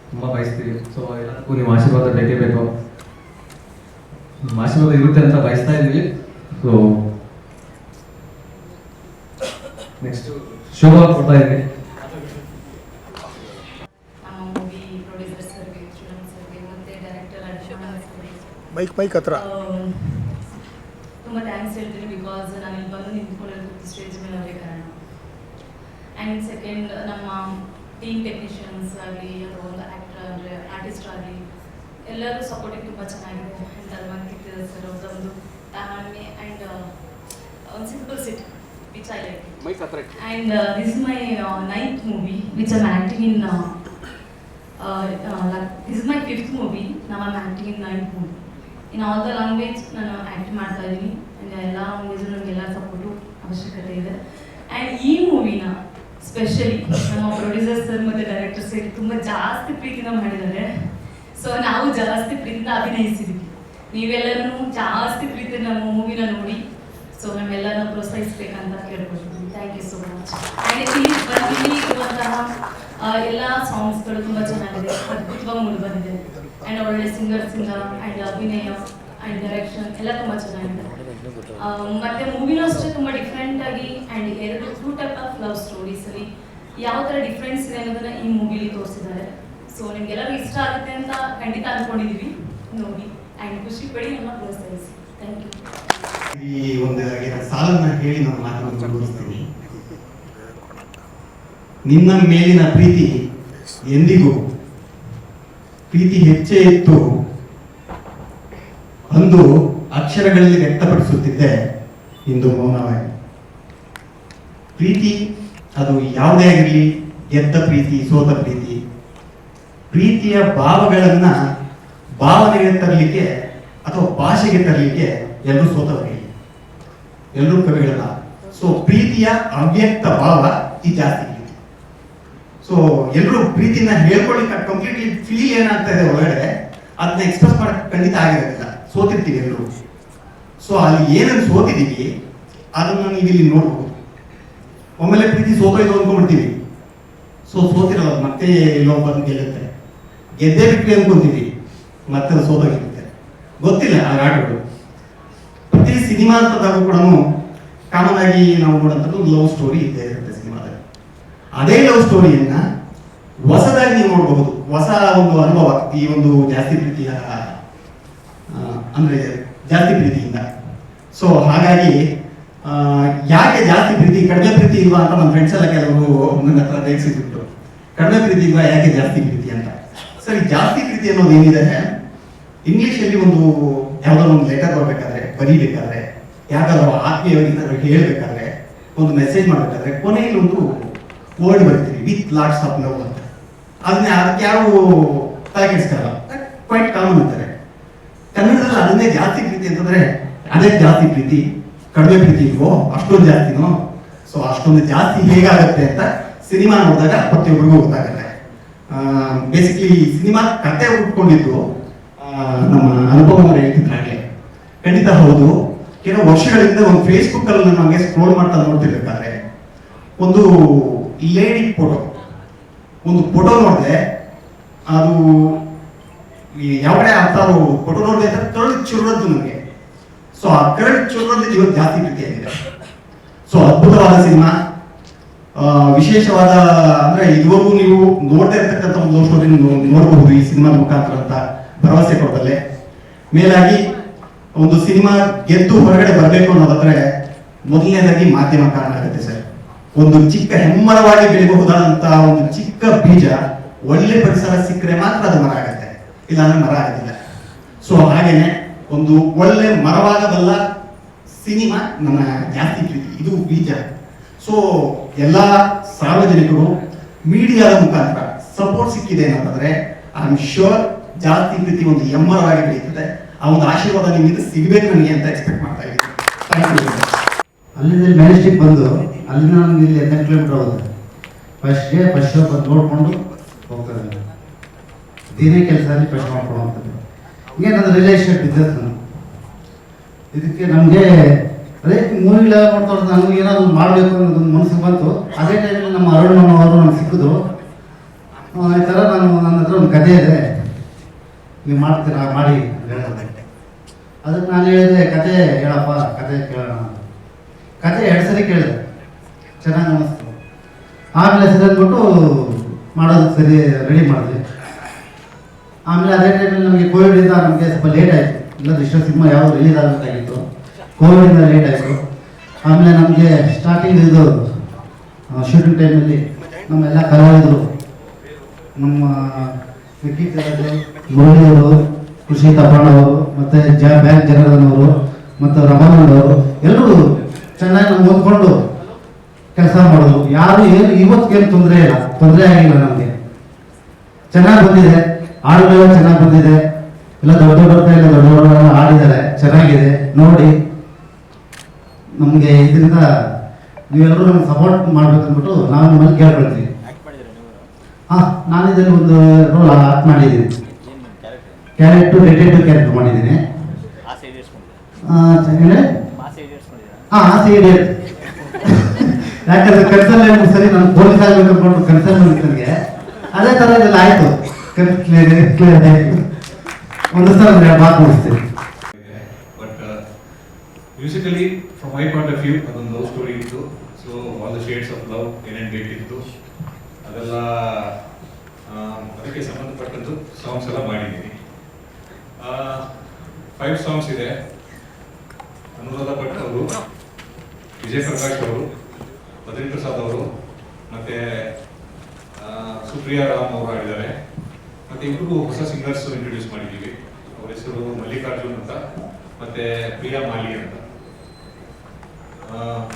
ತುಂಬ ಬಯಸ್ತೀವಿ. ಸೊ ಎಲ್ಲದಕ್ಕೂ ನಿಮ್ಮ ಆಶೀರ್ವಾದ ಬೇಕೇ ಬೇಕು. ನಿಮ್ಮ ಆಶೀರ್ವಾದ ಇರುತ್ತೆ ಅಂತ ಬಯಸ್ತಾ ಇದ್ದೀವಿ. ಸೊ ನೆಕ್ಸ್ಟ್ ಶೋಭಾ ಕೊಡ್ತಾ ಇದ್ದೀನಿ. ಮೂವಿ ಪ್ರೊಡ್ಯೂಸರ್ ಸರ್ಗೆ, ಶ್ರೀರಾಮ್ ಸರ್ಗೆ, ಮತ್ತೆ ಡೈರೆಕ್ಟರ್ ಮೈಕ್ ಹತ್ರ. ತುಂಬ ಥ್ಯಾಂಕ್ಸ್ ಹೇಳ್ತೀನಿ. ಬಿಕಾಸ್ ನಾನು ಇಲ್ಲಿ ಬಂದು ನಿಂತ್ಕೊಳ್ಳೋದು ಸ್ಟೇಜ್ ಮೇಲೆ ಅವರೇ ಕಾರಣ. ಆ್ಯಂಡ್ ಸೆಕೆಂಡ್, ನಮ್ಮ ಟೀಮ್ ಟೆಕ್ನಿಷಿಯನ್ಸ್ ಆಗಲಿ ಅಥವಾ ಒಂದು ಆ್ಯಕ್ಟರ್ ಅಂದರೆ ಆರ್ಟಿಸ್ಟ್ ಆಗಲಿ ಎಲ್ಲರೂ ಸಪೋರ್ಟಿಂಗ್ ತುಂಬ ಚೆನ್ನಾಗಿದೆ. ಆ್ಯಂಡ್ ಧರ್ಮಂಕಿತ್ ಸರ್ ಅವ್ರದ್ದೊಂದು ತಾಳ್ಮೆ ಆ್ಯಂಡ್ ಒಂದು simple sit which I like. And this is my 9th movie which I'm acting in. This is my 5th movie. Now I'm acting in 9th movie. In all the language ನಾನು ಆ್ಯಕ್ಟ್ ಮಾಡ್ತಾ ಇದ್ದೀನಿ. ಆ್ಯಂಡ್ ಎಲ್ಲ ಲ್ಯಾಂಗ್ವೇಜು ನಮಗೆಲ್ಲ ಸಪೋರ್ಟು ಅವಶ್ಯಕತೆ ಇದೆ. ಆ್ಯಂಡ್ ಈ ಮೂವಿನ ಸ್ಪೆಷಲಿ ನಮ್ಮ ಪ್ರೊಡ್ಯೂಸರ್ ಸರ್ ಮತ್ತು ಡೈರೆಕ್ಟರ್ ಸೇರಿ ತುಂಬ ಜಾಸ್ತಿ ಪ್ರೀತಿನ ಮಾಡಿದ್ದಾರೆ. ಸೊ ನಾವು ಜಾಸ್ತಿ ಪ್ರೀತಿಯಿಂದ ಅಭಿನಯಿಸಿದ್ವಿ. ನೀವೆಲ್ಲರೂ ಜಾಸ್ತಿ ಪ್ರೀತಿ ನಮ್ಮ ಮೂವಿನ ನೋಡಿ ಸೊ ನಮ್ಮೆಲ್ಲರನ್ನ ಪ್ರೋತ್ಸಾಹಿಸಬೇಕಂತ ಕೇಳ್ಕೊಳ್ತೀವಿ. Thank you so much. And ಇಲ್ಲಿ ಇರುವಂತಹ ಎಲ್ಲ ಸಾಂಗ್ಸ್ಗಳು ತುಂಬ ಚೆನ್ನಾಗಿದೆ, ಅದ್ಭುತವಾಗಿ ಮೂಡಿ ಬಂದಿದೆ. ಆ್ಯಂಡ್ ಒಳ್ಳೆ ಸಿಂಗರ್ಸಿಂದ ಆ್ಯಂಡ್ ಅಭಿನಯ ಆ್ಯಂಡ್ ಡೈರೆಕ್ಷನ್ ಎಲ್ಲ ತುಂಬ ಚೆನ್ನಾಗಿದೆ. ಮತ್ತು ಮೂವಿನೂ ಅಷ್ಟೇ ತುಂಬ ಡಿಫ್ರೆಂಟಾಗಿ ಆ್ಯಂಡ್ 2 ಟೈಪ್ ಆಫ್ ಲವ್ ಸ್ಟೋರೀಸಲ್ಲಿ ಯಾವ ಥರ ಡಿಫ್ರೆನ್ಸ್ ಇದೆ ಅನ್ನೋದನ್ನು ಈ ಮೂವಿಲಿ ತೋರಿಸಿದ್ದಾರೆ. ಸೊ ನಿಮಗೆಲ್ಲರೂ ಇಷ್ಟ ಆಗುತ್ತೆ ಅಂತ ಖಂಡಿತ ಅಂದ್ಕೊಂಡಿದ್ದೀವಿ. ನೋಡಿ ಆ್ಯಂಡ್ ಖುಷಿ ಪಡಿ ನಮ್ಮ ಪ್ರೋತ್ಸಾಹಿಸಿ. Thank you. ಈ ಒಂದು ಸಾಲನ್ನ ಹೇಳಿ ನಾನು ಮಾತನ್ನು ಮುಗಿಸ್ತೀನಿ. ನಿನ್ನ ಮೇಲಿನ ಪ್ರೀತಿ ಎಂದಿಗೂ ಪ್ರೀತಿ ಹೆಚ್ಚೇ ಇತ್ತು, ಅಂದು ಅಕ್ಷರಗಳಲ್ಲಿ ವ್ಯಕ್ತಪಡಿಸುತ್ತಿದ್ದೆ, ಇಂದು ಮೌನವಾಗಿ. ಪ್ರೀತಿ ಅದು ಯಾವುದೇ ಆಗಿರಲಿ, ಗೆದ್ದ ಪ್ರೀತಿ, ಸೋತ ಪ್ರೀತಿ, ಪ್ರೀತಿಯ ಭಾವಗಳನ್ನ ಭಾವನೆಗೆ ತರಲಿಕ್ಕೆ ಅಥವಾ ಭಾಷೆಗೆ ತರಲಿಕ್ಕೆ ಎಲ್ಲರೂ ಸೋತವರಿಗೆ, ಎಲ್ಲರೂ ಕವಿಗಳಲ್ಲ. ಸೊ ಪ್ರೀತಿಯ ಅವ್ಯಕ್ತ ಭಾವ ಈ ಜಾಸ್ತಿ ಪ್ರೀತಿ. ಸೊ ಎಲ್ಲರೂ ಪ್ರೀತಿನ ಹೇಳ್ಕೊಳ್ಳಿಕ್ಕೆ ಕಂಪ್ಲೀಟ್ಲಿ ಫೀಲ್ ಏನಾಗ್ತಾ ಇದೆ ಒಳಗಡೆ ಅದನ್ನ ಎಕ್ಸ್ಪ್ರೆಸ್ ಮಾಡಕ್ ಖಂಡಿತ ಆಗಿರೋದಿಲ್ಲ, ಸೋತಿರ್ತೀವಿ ಎಲ್ಲರೂ. ಸೊ ಅಲ್ಲಿ ಏನನ್ನು ಸೋತಿದೀವಿ ಅದನ್ನ ನೀವು ಇಲ್ಲಿ ನೋಡ್ಬೋದು. ಒಮ್ಮೆಲೆ ಪ್ರೀತಿ ಸೋತೋಯ್ತು ಅಂದ್ಕೊಂಡ್ಬಿಡ್ತೀವಿ. ಸೊ ಸೋತಿರಲ್ಲ, ಮತ್ತೆ ಎಲ್ಲೋ ಬಂದು ಗೆಲ್ಲುತ್ತೆ. ಗೆದ್ದೇ ಬಿಟ್ವಿ ಅನ್ಕೊಂತೀವಿ, ಮತ್ತೆ ಸೋತೋಗಿರುತ್ತೆ. ಗೊತ್ತಿಲ್ಲ ಆ ಆಟಗಳು. ಪ್ರತಿ ಸಿನಿಮಾ ಅಂತದಾಗ ಕೂಡ ಕಾಮನ್ ಆಗಿ ನಾವು ನೋಡೋಂಥದ್ದು ಲವ್ ಸ್ಟೋರಿ ಇದ್ದೇ ಇರುತ್ತೆ ಸಿನಿಮಾದಲ್ಲಿ. ಅದೇ ಲವ್ ಸ್ಟೋರಿಯನ್ನ ಹೊಸದಾಗಿ ನೀವು ನೋಡಬಹುದು, ಹೊಸ ಒಂದು ಅನುಭವ ಈ ಒಂದು ಜಾಸ್ತಿ ಪ್ರೀತಿಯ ಅಂದ್ರೆ ಜಾಸ್ತಿ ಪ್ರೀತಿಯಿಂದ. ಸೊ ಹಾಗಾಗಿ ಯಾಕೆ ಜಾಸ್ತಿ ಪ್ರೀತಿ ಕಡಿಮೆ ಪ್ರೀತಿ ಇಲ್ವಾ ಅಂತ ನಮ್ಮ ಫ್ರೆಂಡ್ಸ್ ಎಲ್ಲ ಕೆಲವರು ನನ್ನ ಹತ್ರ ರೇಗಿಸಿದ್ರು. ಕಡಿಮೆ ಪ್ರೀತಿ ಇಲ್ವಾ, ಯಾಕೆ ಜಾಸ್ತಿ ಪ್ರೀತಿ ಅಂತ. ಸರಿ, ಜಾಸ್ತಿ ಪ್ರೀತಿ ಅನ್ನೋದು ಏನಿದೆ, ಇಂಗ್ಲಿಷಲ್ಲಿ ಒಂದು ಯಾವುದೋ ಒಂದು ಲೆಟರ್ ಬರಬೇಕಾದ್ರೆ, ಬರೀಬೇಕಾದ್ರೆ, ಯಾವ್ದಾದ್ರು ಆತ್ಮೀಯವಾಗಿ ಹೇಳ್ಬೇಕಾದ್ರೆ, ಒಂದು ಮೆಸೇಜ್ ಮಾಡಬೇಕಾದ್ರೆ ಕೊನೆಯಲ್ಲಿ ಒಂದು ವರ್ಡ್ ಬರ್ತೀವಿ, ವಿತ್ ಲಾಟ್ಸ್ ಆಫ್ ಲವ್ ಅಂತ. ಅದನ್ನ ಅದಕ್ಕೆ ಯಾರು ತಲೆ ಕೆಡಿಸ್ತಾರಲ್ಲ, ಕ್ವೈಟ್ ಕಾಮನ್ ಅಂತಾರೆ. ಕನ್ನಡದಲ್ಲಿ ಅದನ್ನೇ ಜಾಸ್ತಿ ಪ್ರೀತಿ ಅಂತಂದ್ರೆ ಅದೇ ಜಾಸ್ತಿ ಪ್ರೀತಿ, ಕಡಿಮೆ ಪ್ರೀತಿ ಇಲ್ವೋ, ಅಷ್ಟೊಂದು ಜಾಸ್ತಿನೋ. ಸೊ ಅಷ್ಟೊಂದು ಜಾಸ್ತಿ ಹೇಗಾಗತ್ತೆ ಅಂತ ಸಿನಿಮಾ ನೋಡಿದಾಗ ಪ್ರತಿಯೊಬ್ಬರಿಗೂ ಗೊತ್ತಾಗುತ್ತೆ. ಬೇಸಿಕಲಿ ಸಿನಿಮಾ ಕತೆ ಉಟ್ಕೊಂಡಿದ್ದು ನಮ್ಮ ಅನುಭವ ಹೇಳ್ತಿದ್ರಾಗಲೇ ಖಂಡಿತ ಹೌದು. ಕೆಲವು ವರ್ಷಗಳಿಂದ ಒಂದು ಫೇಸ್ಬುಕ್ ಅಲ್ಲಿ ನಮಗೆ ಸ್ಕ್ರೋಲ್ ಮಾಡ್ತಾ ನೋಡ್ತಿರ್ಬೇಕಾದ್ರೆ ಒಂದು ಲೇಡಿ ಫೋಟೋ, ಒಂದು ಫೋಟೋ ನೋಡಿದೆ. ಅದು ಯಾವ ಕಡೆ ಆಗ್ತಾರೋ ಫೋಟೋ ನೋಡಿದೆ ಅಂತ ಕರಳು ಚುರ್ರದ್ದು ನನಗೆ. ಸೊ ಆ ಕರಳು ಚುರ್ರದ್ದು ಇವತ್ತು ಜಾಸ್ತಿ ಪ್ರೀತಿಯಾಗಿದೆ. ಸೊ ಅದ್ಭುತವಾದ ಸಿನಿಮಾ, ವಿಶೇಷವಾದ ಅಂದ್ರೆ ಇದುವರೆಗೂ ನೀವು ನೋಡ್ತಾ ಇರ್ತಕ್ಕಂಥ ಒಂದು ಲವ್ ಸ್ಟೋರಿ ನೋಡಬಹುದು ಈ ಸಿನಿಮಾ ಮುಖಾಂತರ ಅಂತ ಭರವಸೆ ಕೊಡಬಲ್ಲೆ. ಮೇಲಾಗಿ ಒಂದು ಸಿನಿಮಾ ಗೆದ್ದು ಹೊರಗಡೆ ಬರಬೇಕು ಅನ್ನೋದಾದ್ರೆ ಮೊದಲನೇದಾಗಿ ಮಾಧ್ಯಮ ಕಾರಣ ಆಗುತ್ತೆ ಸರ್. ಒಂದು ಚಿಕ್ಕ ಹೆಮ್ಮರವಾಗಿ ಬೆಳೆಯಬಹುದಾದಂತಹ ಒಂದು ಚಿಕ್ಕ ಬೀಜ ಒಳ್ಳೆ ಪರಿಸರ ಸಿಕ್ಕರೆ ಮಾತ್ರ ಅದು ಮರ ಆಗುತ್ತೆ, ಇಲ್ಲಾಂದ್ರೆ ಮರ ಆಗೋದಿಲ್ಲ. ಸೊ ಹಾಗೇನೆ ಒಂದು ಒಳ್ಳೆ ಮರವಾಗಬಲ್ಲ ಸಿನಿಮಾ ನನ್ನ ಜಾಸ್ತಿ ಪ್ರೀತಿ, ಇದು ಬೀಜ. ಸೊ ಎಲ್ಲ ಸಾರ್ವಜನಿಕರು ಮೀಡಿಯಾದ ಮುಖಾಂತರ ಸಪೋರ್ಟ್ ಸಿಕ್ಕಿದೆ ಅನ್ನೋದಾದ್ರೆ ಐ ಆಮ್ ಶ್ಯೂರ್ ಜಾಸ್ತಿ ಪ್ರೀತಿ ಒಂದು ಎಮ್ಮರವಾಗಿ ಬೆಳೀತದೆ. ಆ ಒಂದು ಆಶೀರ್ವಾದ ನಿಮ್ಮಿಂದ ಸಿಗಬೇಕು ನನಗೆ ಅಂತ ಎಕ್ಸ್ಪೆಕ್ಟ್ ಮಾಡ್ತಾ ಇದ್ದೀನಿ. Thank you. ಅಲ್ಲಿಂದ ಮೆಜೆಸ್ಟಿಕ್ ಬಂದು ಅಲ್ಲಿಂದ ನಮ್ಗೆ ಇಲ್ಲಿ 18 ಕಿಲೋಮೀಟರ್ ಹೋಗುತ್ತೆ. ಫಸ್ಟ್ ಶೋ ಬಂದು ನೋಡಿಕೊಂಡು ಹೋಗ್ತಾರೆ. ದಿನೇ ಕೆಲಸ ಫಸ್ಟ್ ಮಾಡ್ಕೊಂಡು ಹೋಗ್ತಾರೆ. ಹೀಗೆ ನನ್ನ ರಿಲೇಷನ್ ಬಿಸ್ನೆಸ್ ನಾನು ಇದಕ್ಕೆ ನಮಗೆ ಅದೇ ಮೂವಿಗಳ ನೋಡ್ತಾ ನನಗೆ ಏನಾದ್ರು ಮಾಡಬೇಕು ಅನ್ನೋದೊಂದು ಮನಸ್ಸಿಗೆ ಬಂತು. ಅದೇ ಟೈಮಲ್ಲಿ ನಮ್ಮ ಅರುಣ್ ಅವರು ನಮ್ಗೆ ಸಿಕ್ಕಿದ್ರು. ಈ ಥರ ನನ್ನ ಹತ್ರ ಒಂದು ಕಥೆ ಇದೆ, ನೀವು ಮಾಡ್ತೀರಾ ಮಾಡಿ ಅಂತ ಹೇಳಿದೆ. ಅದಕ್ಕೆ ನಾನು ಹೇಳಿದೆ, ಕತೆ ಹೇಳಪ್ಪ, ಕತೆ ಕೇಳೋಣ. ಕತೆ 2 ಸರಿ ಕೇಳಿದೆ, ಚೆನ್ನಾಗಿ ಅನ್ನಿಸ್ತು. ಆಮೇಲೆ ಸರಿ ಅಂದ್ಬಿಟ್ಟು ಮಾಡೋದು ಸರಿ ರೆಡಿ ಮಾಡಿದ್ವಿ. ಆಮೇಲೆ ಅದೇ ಟೈಮಲ್ಲಿ ನಮಗೆ ಕೋವಿಡಿಂದ ನಮಗೆ ಸ್ವಲ್ಪ ಲೇಟ್ ಆಯಿತು. ಇಲ್ಲದ ಇಷ್ಟು ಸಿನಿಮಾ ಯಾವುದು ರಿಲೀಸ್ ಆಗಬೇಕಾಗಿತ್ತು, ಕೋವಿಡಿಂದ ಲೇಟ್ ಆಯಿತು. ಆಮೇಲೆ ನಮಗೆ ಸ್ಟಾರ್ಟಿಂಗ್ ಇದು ಶೂಟಿಂಗ್ ಟೈಮಲ್ಲಿ ನಮ್ಮೆಲ್ಲ ಕಲಾವಿದರು, ನಮ್ಮ ವಿಕಿ ಮುರಳಿಯವರು, ಕೃಷಿ ತಪ್ಪಣ್ಣವರು, ಮತ್ತು ಬ್ಯಾಂಕ್ ಜನಾರ್ದನ್ ಅವರು, ಮತ್ತು ರಮಾನಂದ್ ಅವರು ಎಲ್ಲರೂ ಚೆನ್ನಾಗಿ ನಾವು ಓದ್ಕೊಂಡು ಕೆಲಸ ಮಾಡೋದು. ಯಾರು ಏನು ಇವತ್ತಿಗೇನು ತೊಂದರೆ ಆಗಿಲ್ಲ ನಮಗೆ. ಚೆನ್ನಾಗಿ ಬಂದಿದೆ, ಹಾಡುಗಳೆಲ್ಲ ಚೆನ್ನಾಗಿ ಬಂದಿದೆ. ಎಲ್ಲ ದೊಡ್ಡ ದೊಡ್ಡವರೆಲ್ಲ ಆಡಿದ್ದಾರೆ, ಚೆನ್ನಾಗಿದೆ. ನೋಡಿ ನಮಗೆ ಇದರಿಂದ ನೀವೆಲ್ಲರೂ ನಮ್ಗೆ ಸಪೋರ್ಟ್ ಮಾಡ್ಬೇಕಂದ್ಬಿಟ್ಟು ನಾವು ನಿಮ್ಮಲ್ಲಿ ಕೇಳ್ಕೊಳ್ತೀವಿ. ನಾನು ಇದರಲ್ಲಿ ಒಂದು ರೋಲ್ ಆಕ್ಟ್ ಮಾಡಿದ್ದೀನಿ. ಕ್ಯಾರೆಕ್ಟರ್ ಡಿಟೆಕ್ಟಿವ್ ಕ್ಯಾರೆಕ್ಟರ್ ಮಾಡಿದ್ದೀನಿ. ಆಸೆ ಇದೆ. ಯಾಕಂದ್ರೆ ಕನ್ಸಲ್ ಸರಿ ನಾನು ಪೊಲೀಸ್ ಆಗಬೇಕು ಅನ್ಕೊಂಡು ಕನ್ಸಲ್ ನನಗೆ ಅದೇ ಥರ ಇದೆಲ್ಲ ಆಯಿತು. ಕ್ಲಿಯರ್ ಆಯಿತು. ಒಂದು ಸಲ ಮಾತು ಮುಗಿಸ್ತೀನಿ. But musically from my point of view ಅದೊಂದು ಲವ್ ಸ್ಟೋರಿ ಇತ್ತು. So all the shades of love ಏನೇನು ಬೇಕಿತ್ತು ಅದೆಲ್ಲ ಅದಕ್ಕೆ ಸಂಬಂಧಪಟ್ಟದ್ದು ಸಾಂಗ್ಸ್ ಎಲ್ಲ ಮಾಡಿದ್ದೀನಿ. 5 ಸಾಂಗ್ಸ್ ಇದೆ. ಅನುರಾಧ ಭಟ್ ಅವರು, ವಿಜಯ್ ಪ್ರಕಾಶ್ ಅವರು, ಬದ್ರಿ ಪ್ರಸಾದ್ ಅವರು, ಮತ್ತೆ ಸುಪ್ರಿಯಾ ರಾಮ್ ಅವರು ಹಾಡಿದ್ದಾರೆ. ಮತ್ತೆ ಇಬ್ಬರು ಹೊಸ ಸಿಂಗರ್ಸ್ ಇಂಟ್ರೊಡ್ಯೂಸ್ ಮಾಡಿದ್ದೀವಿ. ಅವ್ರ ಹೆಸರು ಮಲ್ಲಿಕಾರ್ಜುನ್ ಅಂತ ಮತ್ತೆ ಪ್ರಿಯಾ ಮಾಲಿ ಅಂತ.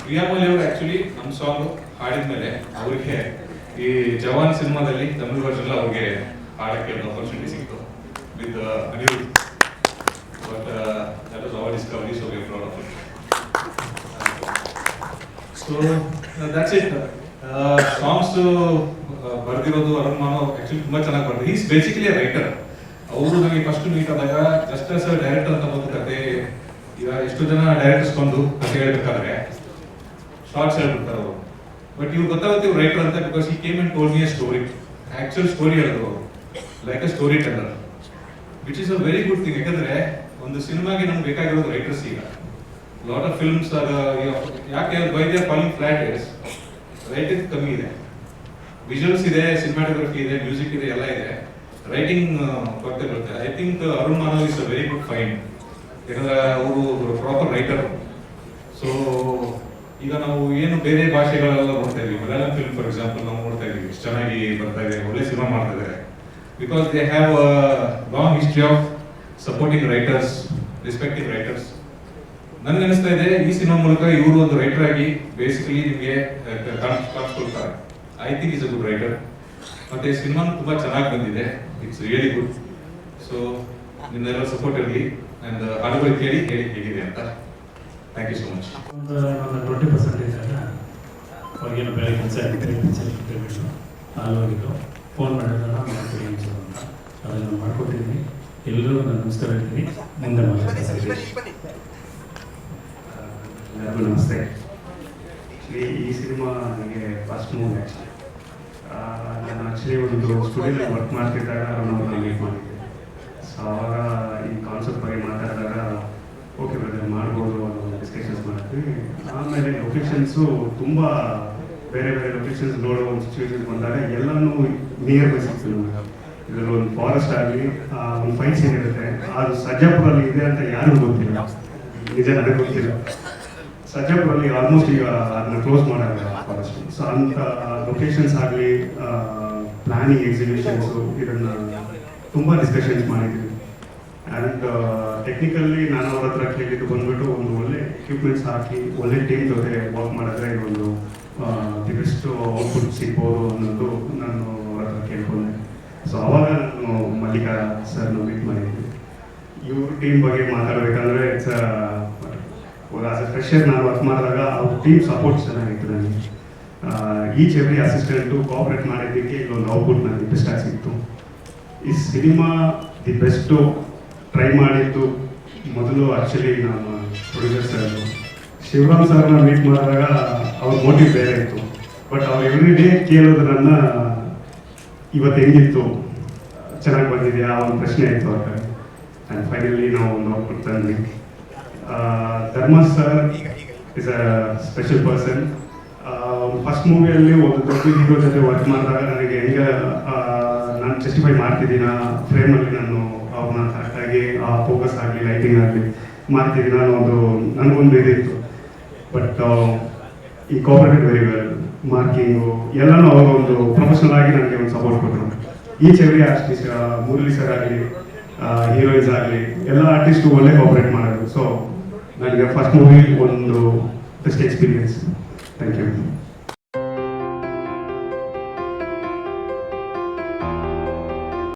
ಪ್ರಿಯಾ ಮಾಲಿ ಅವರು ಆಕ್ಚುಲಿ ನಮ್ಮ ಸಾಂಗ್ ಹಾಡಿದ್ಮೇಲೆ ಅವರಿಗೆ ಈ ಜವಾನ್ ಸಿನಿಮಾದಲ್ಲಿ ತಮಿಳು ವರ್ಷಲ್ಲ ಅವ್ರಿಗೆ ಹಾಡಕ್ಕೆ ಒಂದು ಆಪರ್ಚುನಿಟಿ ಸಿಕ್ತು. with Anirudh. But that was our discovery, so we are proud of it. So that's it. Songs ಬರ್ದಿರೋದು ಅರುಣ್ ಮಾನವ್ ಆಕ್ಚುಲಿ ತುಂಬಾ ಚೆನ್ನಾಗಿ ಬರ್ತಾರೆ. Is basically a writer. ಅವರು ನನಗೆ ಫಸ್ಟ್ ಮೀಟ್ ಆದಾಗ ಜಸ್ಟ್ ಆಸ್ ಡೈರೆಕ್ಟರ್ ಅಂತ ಬಂದು ಕತೆ, ಈಗ ಎಷ್ಟು ಜನ ಡೈರೆಕ್ಟರ್ಸ್ ಬಂದು ಕತೆ ಹೇಳ್ಬೇಕಾದ್ರೆ ಶಾರ್ಟ್ಸ್ ಹೇಳ್ಬಿಡ್ತಾರೆ ಅವರು. ಬಟ್ ಇವ್ರು ಗೊತ್ತಾಗುತ್ತೆ ಇವ್ರು ರೈಟರ್ ಅಂತ, ಬಿಕಾಸ್ ಈ came and told me a story, actual story ಹೇಳಿದ್ರು ಅವರು, like a story teller, which is a very good thing. ಯಾಕಂದ್ರೆ ಒಂದು ಸಿನಿಮಾಗೆ ನಮ್ಗೆ ಬೇಕಾಗಿರೋದು ರೈಟರ್ಸ್. ಈಗ ಲಾಟ್ ಆಫ್ ಫಿಲ್ಮ್ಸ್ ಯಾಕೆ by they falling flat is writing ಕಮ್ಮಿ ಇದೆ, ವಿಜುವಲ್ಸ್ ಇದೆ, ಸಿನಿಮಾಟೋಗ್ರಫಿ ಇದೆ, ಮ್ಯೂಸಿಕ್ ಇದೆ, ಎಲ್ಲ ಇದೆ, ರೈಟಿಂಗ್ ಕೊರತೆ ಬರುತ್ತೆ. I think Arun Manav is a very good find, ಯಾಕಂದ್ರೆ ಅವರು ಪ್ರಾಪರ್ ರೈಟರ್. ಸೊ ಈಗ ನಾವು ಏನು ಬೇರೆ ಭಾಷೆಗಳೆಲ್ಲ ನೋಡ್ತಾ ಇದೀವಿ, ಮಲಯಾಳಂ ಫಿಲ್ಮ್ ಫಾರ್ ಎಕ್ಸಾಂಪಲ್ ನಾವು ನೋಡ್ತಾ ಇದೀವಿ, ಎಷ್ಟು ಚೆನ್ನಾಗಿ ಬರ್ತಾ ಇದೆ, ಒಳ್ಳೆ ಸಿನಿಮಾ ಮಾಡ್ತಾ ಇದ್ದಾರೆ, because they have a long history of supporting writers, respecting writers. ನನ್ಗೆ ಅನಿಸ್ತಾ ಇದೆ ಈ ಸಿನಿಮಾ ಮೂಲಕ ಇವರು ಒಂದು ರೈಟರ್ ಆಗಿ ಬೇಸಿಕಲಿ ನಿಮಗೆ ಕಾಣಿಸ್ಕೊಳ್ತಾರೆ. I think is a good writer. ಮತ್ತೆ ಸಿನಿಮಾ ತುಂಬಾ ಚೆನ್ನಾಗಿ ಬಂದಿದೆ, ಇಟ್ಸ್ ರಿಯಲಿ ಗುಡ್. ಸೊ ನಿಮ್ಮೆಲ್ಲ ಸಪೋರ್ಟ್ ಇರಲಿ, ಅಂಡ್ ಹಾಡುಗಳು ಕೇಳಿ ಹೇಗಿದೆ ಅಂತ. Thank you so much. ಒಂದು 20% ಅವ್ರಿಗೇನು ಬೇರೆ ಕೆಲಸ ಇತ್ತು, ಅಲ್ಲಿ ಹೋಗಿದ್ದು ಫೋನ್ ಮಾಡಿದ್ರೆ ಮಾಡ್ತೀವಿ ಅಂತ ಅದನ್ನು ಮಾಡಿಕೊಟ್ಟಿದ್ದೀನಿ. ಎಲ್ಲರೂ ನಾನು ನಮಸ್ಕಾರ ಹೇಳ್ತೀನಿ. ಮುಂದೆ ಎಲ್ಲರಿಗೂ ನಮಸ್ತೆ. ಈ ಸಿನಿಮಾ ನನಗೆ ಫಸ್ಟ್ ಮೂವಿ. ಆ್ಯಕ್ಚುಲಿ ನಾನು ಒಂದು ಸ್ಟುಡಿಯೋದಲ್ಲಿ ವರ್ಕ್ ಮಾಡ್ತಿದ್ದಾಗ ಅವ್ರನ್ನ ಮೀಟ್ ಮಾಡಿದ್ದೆ. ಸೊ ಆವಾಗ ಈ ಕಾನ್ಸೆಪ್ಟ್ ಬಗ್ಗೆ ಮಾತಾಡಿದಾಗ ಓಕೆ ಬ್ರದರ್ ಮಾಡ್ಬೋದು ಅನ್ನೋ ಡಿಸ್ಕಷನ್ಸ್ ಮಾಡಿದ್ವಿ. ಆಮೇಲೆ ಲೊಕೇಶನ್ಸು ತುಂಬ ಬೇರೆ ಬೇರೆ ಲೊಕೇಶನ್ಸ್ ನೋಡೋ ಒಂದು ಸಿಚುವೇಶನ್ಸ್ ಬಂದಾಗ ಎಲ್ಲನೂ ನಿಯರ್ ಬೈ ಸಿಗ್ತೀವಿ ನಮಗೆ. ಇದರಲ್ಲಿ ಒಂದು ಫಾರೆಸ್ಟ್ ಆಗಲಿ, ಒಂದು ಫೈಟ್ ಸೀನ್ ಇರುತ್ತೆ, ಅದು ಸರ್ಜಾಪುರಲ್ಲಿ ಇದೆ ಅಂತ ಯಾರಿಗೂ ಗೊತ್ತಿಲ್ಲ, ನಿಜ ನನಗೆ ಗೊತ್ತಿಲ್ಲ. ಸರ್ಜಾಪುರಲ್ಲಿ ಆಲ್ಮೋಸ್ಟ್ ಈಗ ಅದನ್ನ ಕ್ಲೋಸ್ ಮಾಡಾಗ ಫಾರೆಸ್ಟ್. ಸೊ ಅಂಥ ಲೊಕೇಶನ್ಸ್ ಆಗಲಿ, ಪ್ಲಾನಿಂಗ್, ಎಕ್ಸಿಬಿಷನ್ಸು, ಇದನ್ನು ತುಂಬ ಡಿಸ್ಕಷನ್ಸ್ ಮಾಡಿದ್ವಿ. ಆ್ಯಂಡ್ ಟೆಕ್ನಿಕಲಿ ನಾನು ಅವ್ರ ಹತ್ರ ಕೇಳಿದ್ದು ಬಂದ್ಬಿಟ್ಟು ಒಂದು ಒಳ್ಳೆ ಎಕ್ವಿಪ್ಮೆಂಟ್ಸ್ ಹಾಕಿ ಒಳ್ಳೆ ಟೀಮ್ ಜೊತೆ ವರ್ಕ್ ಮಾಡಿದ್ರೆ ಇದೊಂದು ದಿ ಬೆಸ್ಟ್ ಔಟ್ಪುಟ್ ಸಿಗ್ಬೋದು ಅನ್ನೋದು ನಾನು ಅವ್ರ ಹತ್ರ ಕೇಳ್ಕೊಂಡೆ. ಸೊ ಅವಾಗ ನಾನು ಮಲ್ಲಿಕಾ ಸರ್ನ ಮೀಟ್ ಮಾಡಿದ್ವಿ. ಇವ್ರ ಟೀಮ್ ಬಗ್ಗೆ ಮಾತಾಡಬೇಕಂದ್ರೆ ಇಟ್ಸ್ ಆಸ್ ಎ ಫ್ರೆಶರ್ ನಾನು ವರ್ಕ್ ಮಾಡಿದಾಗ ಅವ್ರ ಟೀಮ್ ಸಪೋರ್ಟ್ ಚೆನ್ನಾಗಿತ್ತು ನನಗೆ. ಈಚ್ ಎವ್ರಿ ಅಸಿಸ್ಟೆಂಟು ಕೋಆಪ್ರೇಟ್ ಮಾಡಿದ್ದಕ್ಕೆ ಇಲ್ಲೊಂದು ಔಟ್ಪುಟ್ ನನಗೆ ಬೆಸ್ಟಾಗಿ ಸಿಕ್ತು. ಈ ಸಿನಿಮಾ ದಿ ಬೆಸ್ಟು ಟ್ರೈ ಮಾಡಿದ್ದು ಮೊದಲು ಆ್ಯಕ್ಚುಲಿ ನಮ್ಮ ಪ್ರೊಡ್ಯೂಸರ್ ಸರ್ ಶಿವರಾಮ್ ಸರ್ನ ಮೀಟ್ ಮಾಡಿದಾಗ ಅವ್ರ ಮೋಟಿವ್ ಬೇರೆ ಇತ್ತು. ಬಟ್ ಅವ್ರು ಎವ್ರಿ ಡೇ ಕೇಳೋದು ನನ್ನ ಇವತ್ತು ಹೆಂಗಿತ್ತು, ಚೆನ್ನಾಗಿ ಬಂದಿದೆಯಾ, ಒಂದು ಪ್ರಶ್ನೆ ಇತ್ತು ಅವ್ರಿಗೆ. ಆ್ಯಂಡ್ ಫೈನಲಿ ನಾವು ಒಂದು ಔಟ್ಪುಟ್ ತಂದ್ವಿ. Dharma sir is a special person. First ಮೂವಿಯಲ್ಲಿ ಒಂದು ದೊಡ್ಡ ಹೀರೋ ಜೊತೆ ವರ್ಕ್ ಮಾಡಿದಾಗ ನನಗೆ ಹೆಂಗೆ ನಾನು ಜಸ್ಟಿಫೈ ಮಾಡ್ತಿದ್ದೀನ ಫ್ರೇಮಲ್ಲಿ, ನಾನು ಅವ್ರನ್ನ ಕರೆಕ್ಟಾಗಿ ಆ ಫೋಕಸ್ ಆಗಲಿ, ಲೈಟಿಂಗ್ ಆಗಲಿ ಮಾಡ್ತಿದ್ದೀನಿ ಅನ್ನೋ ನನಗೊಂದು ಇದಿತ್ತು. ಬಟ್ ಈ ಕೋಆಪರೇಟೆಡ್ ವೆರಿ ವೆಲ್, ಮಾರ್ಕಿಂಗು ಎಲ್ಲನೂ ಅವರು ಒಂದು ಪ್ರೊಫೆಷನಲ್ ಆಗಿ ನನಗೆ ಒಂದು ಸಪೋರ್ಟ್ ಕೊಟ್ಟರು. Each every artist, Murali sir ಆಗಲಿ, ಹೀರೋಯಿನ್ಸ್ ಆಗಲಿ, ಎಲ್ಲ ಆರ್ಟಿಸ್ಟು ಒಳ್ಳೆ ಕೋಆಪರೇಟ್ ಮಾಡೋದು. ಸೊ ನನಗೆ ಫಸ್ಟ್ ಮೂವಿ ಒಂದು ಬೆಸ್ಟ್ ಎಕ್ಸ್ಪೀರಿಯನ್ಸ್. Thank you.